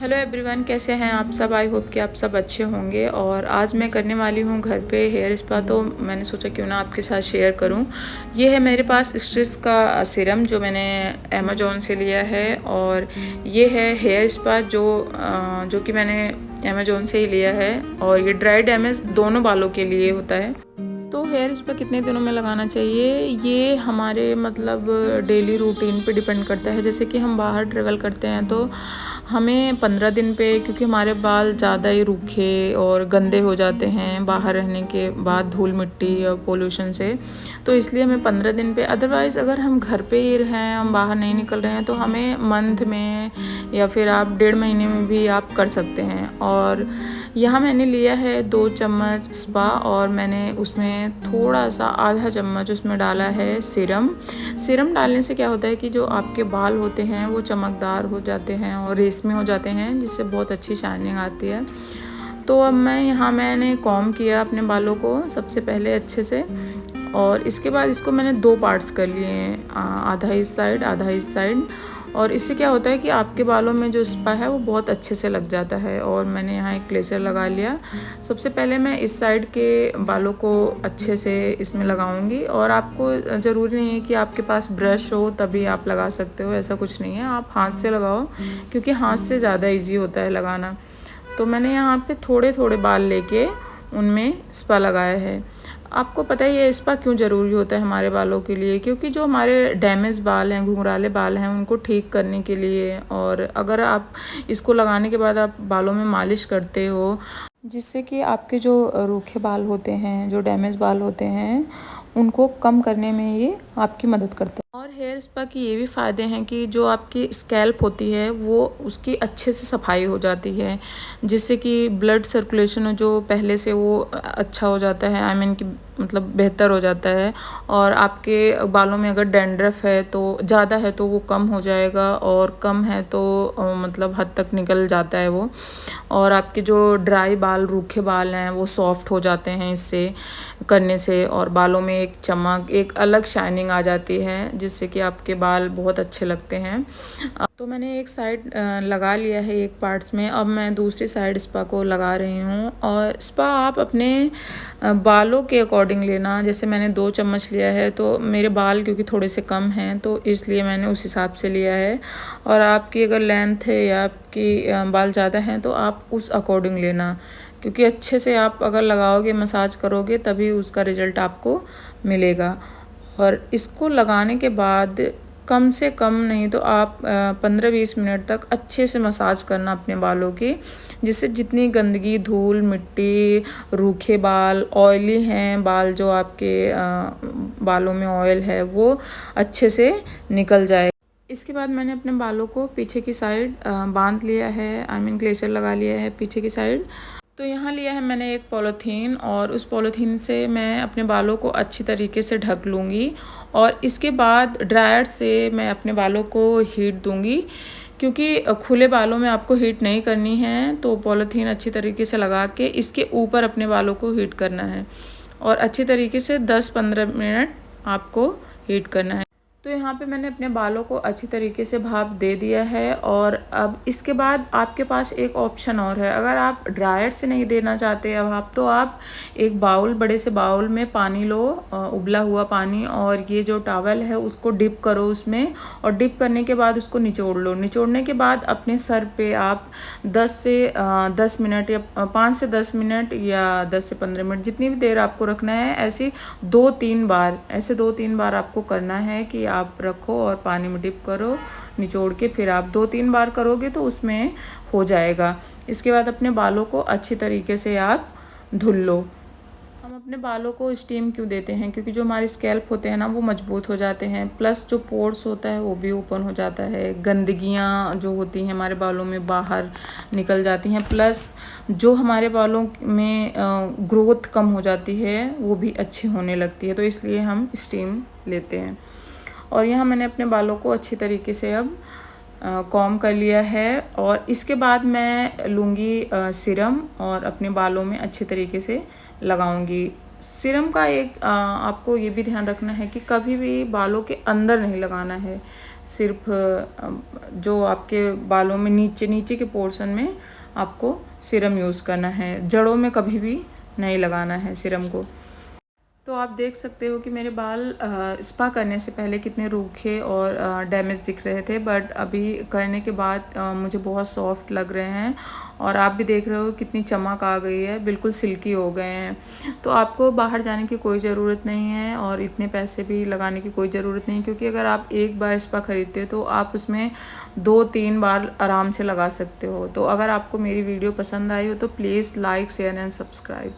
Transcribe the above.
Hello everyone, कैसे हैं आप सब। आई होप कि आप सब अच्छे होंगे। और आज मैं करने वाली हूँ घर पे हेयर स्पा, तो मैंने सोचा क्यों ना आपके साथ शेयर करूँ। ये है मेरे पास स्ट्रेस का सीरम जो मैंने अमेज़ॉन से लिया है, और ये है हेयर स्पा जो कि मैंने अमेज़ॉन से ही लिया है। और ये ड्राई डैमेज दोनों बालों के लिए होता है। तो हेयर स्पा कितने दिनों में लगाना चाहिए, ये हमारे मतलब डेली रूटीन पे डिपेंड करता है। जैसे कि हम बाहर ट्रेवल करते हैं तो हमें 15 दिन पे, क्योंकि हमारे बाल ज़्यादा ही रूखे और गंदे हो जाते हैं बाहर रहने के बाद धूल मिट्टी और पोल्यूशन से, तो इसलिए हमें 15 दिन पे। अदरवाइज़ अगर हम घर पे ही हैं, हम बाहर नहीं निकल रहे हैं, तो हमें मंथ में या फिर आप 1.5 महीने में भी आप कर सकते हैं। और यहाँ मैंने लिया है 2 चम्मच स्पा, और मैंने उसमें थोड़ा सा आधा चम्मच उसमें डाला है सीरम डालने से क्या होता है कि जो आपके बाल होते हैं वो चमकदार हो जाते हैं और रेशमी हो जाते हैं, जिससे बहुत अच्छी शाइनिंग आती है। तो अब मैंने कॉम्ब किया अपने बालों को सबसे पहले अच्छे से, और इसके बाद इसको मैंने 2 पार्ट्स कर लिए हैं, आधा इस साइड आधा इस साइड। और इससे क्या होता है कि आपके बालों में जो स्पा है वो बहुत अच्छे से लग जाता है। और मैंने यहाँ एक क्लेचर लगा लिया। सबसे पहले मैं इस साइड के बालों को अच्छे से इसमें लगाऊंगी। और आपको ज़रूरी नहीं है कि आपके पास ब्रश हो तभी आप लगा सकते हो, ऐसा कुछ नहीं है, आप हाथ से लगाओ, क्योंकि हाथ से ज़्यादा ईजी होता है लगाना। तो मैंने यहाँ पे थोड़े थोड़े बाल लेके उनमें स्पा लगाया है। आपको पता ही है स्पा क्यों ज़रूरी होता है हमारे बालों के लिए, क्योंकि जो हमारे डैमेज बाल हैं, घुंघराले बाल हैं, उनको ठीक करने के लिए। और अगर आप इसको लगाने के बाद आप बालों में मालिश करते हो, जिससे कि आपके जो रूखे बाल होते हैं, जो डैमेज बाल होते हैं, उनको कम करने में ये आपकी मदद करता है। और हेयर स्पा की ये भी फ़ायदे हैं कि जो आपकी स्कैल्प होती है वो उसकी अच्छे से सफाई हो जाती है, जिससे कि ब्लड सर्कुलेशन जो पहले से वो अच्छा हो जाता है, आई मीन कि मतलब बेहतर हो जाता है। और आपके बालों में अगर डैंड्रफ है तो ज़्यादा है तो वो कम हो जाएगा, और कम है तो मतलब हद तक निकल जाता है वो। और आपके जो ड्राई बाल, रूखे बाल हैं, वो सॉफ्ट हो जाते हैं इससे करने से। और बालों में एक चमक, एक अलग शाइनिंग आ जाती है, जिससे कि आपके बाल बहुत अच्छे लगते हैं। तो मैंने एक साइड लगा लिया है एक पार्ट्स में, अब मैं दूसरी साइड स्पा को लगा रही हूँ। और स्पा आप अपने बालों के अकॉर्डिंग लेना। जैसे मैंने 2 चम्मच लिया है, तो मेरे बाल क्योंकि थोड़े से कम हैं तो इसलिए मैंने उस हिसाब से लिया है। और आपकी अगर लेंथ है या आपकी बाल ज़्यादा हैं तो आप उस अकॉर्डिंग लेना, क्योंकि अच्छे से आप अगर लगाओगे, मसाज करोगे, तभी उसका रिज़ल्ट आपको मिलेगा। और इसको लगाने के बाद कम से कम नहीं तो आप 15-20 मिनट तक अच्छे से मसाज करना अपने बालों की, जिससे जितनी गंदगी, धूल मिट्टी, रूखे बाल, ऑयली हैं बाल, जो आपके बालों में ऑयल है वो अच्छे से निकल जाए। इसके बाद मैंने अपने बालों को पीछे की साइड बांध लिया है, आई मीन क्लेचर लगा लिया है पीछे की साइड। तो यहाँ लिया है मैंने एक पॉलीथीन, और उस पॉलीथीन से मैं अपने बालों को अच्छी तरीके से ढक लूँगी। और इसके बाद ड्रायर से मैं अपने बालों को हीट दूँगी, क्योंकि खुले बालों में आपको हीट नहीं करनी है। तो पॉलीथीन अच्छी तरीके से लगा के इसके ऊपर अपने बालों को हीट करना है, और अच्छी तरीके से 10-15 मिनट आपको हीट करना है। तो यहाँ पे मैंने अपने बालों को अच्छी तरीके से भाप दे दिया है। और अब इसके बाद आपके पास एक ऑप्शन और है, अगर आप ड्रायर से नहीं देना चाहते अब आप, तो आप एक बाउल, बड़े से बाउल में पानी लो, उबला हुआ पानी, और ये जो टॉवल है उसको डिप करो उसमें। और डिप करने के बाद उसको निचोड़ लो। निचोड़ने के बाद अपने सर पे आप 10 मिनट या 5 से 10 मिनट या 10 से 15 मिनट, जितनी भी देर आपको रखना है, ऐसे 2-3 बार आपको करना है कि आप रखो और पानी में डिप करो, निचोड़ के फिर आप 2-3 बार करोगे तो उसमें हो जाएगा। इसके बाद अपने बालों को अच्छी तरीके से आप धुल लो। हम अपने बालों को स्टीम क्यों देते हैं, क्योंकि जो हमारे स्कैल्प होते हैं ना वो मजबूत हो जाते हैं, प्लस जो पोर्स होता है वो भी ओपन हो जाता है, गंदगियाँ जो होती हैं हमारे बालों में बाहर निकल जाती हैं, प्लस जो हमारे बालों में ग्रोथ कम हो जाती है वो भी अच्छी होने लगती है। तो इसलिए हम स्टीम लेते हैं। और यहाँ मैंने अपने बालों को अच्छी तरीके से अब कॉम कर लिया है। और इसके बाद मैं लूँगी सीरम, और अपने बालों में अच्छे तरीके से लगाऊंगी। सीरम का एक आपको ये भी ध्यान रखना है कि कभी भी बालों के अंदर नहीं लगाना है। सिर्फ जो आपके बालों में नीचे नीचे के पोर्शन में आपको सीरम यूज़ करना है, जड़ों में कभी भी नहीं लगाना है सीरम को। तो आप देख सकते हो कि मेरे बाल स्पा करने से पहले कितने रूखे और डैमेज दिख रहे थे, बट अभी करने के बाद मुझे बहुत सॉफ्ट लग रहे हैं। और आप भी देख रहे हो कितनी चमक आ गई है, बिल्कुल सिल्की हो गए हैं। तो आपको बाहर जाने की कोई ज़रूरत नहीं है और इतने पैसे भी लगाने की कोई ज़रूरत नहीं, क्योंकि अगर आप एक बार स्पा ख़रीदते हो तो आप उसमें 2-3 बार आराम से लगा सकते हो। तो अगर आपको मेरी वीडियो पसंद आई हो तो please like, share and subscribe.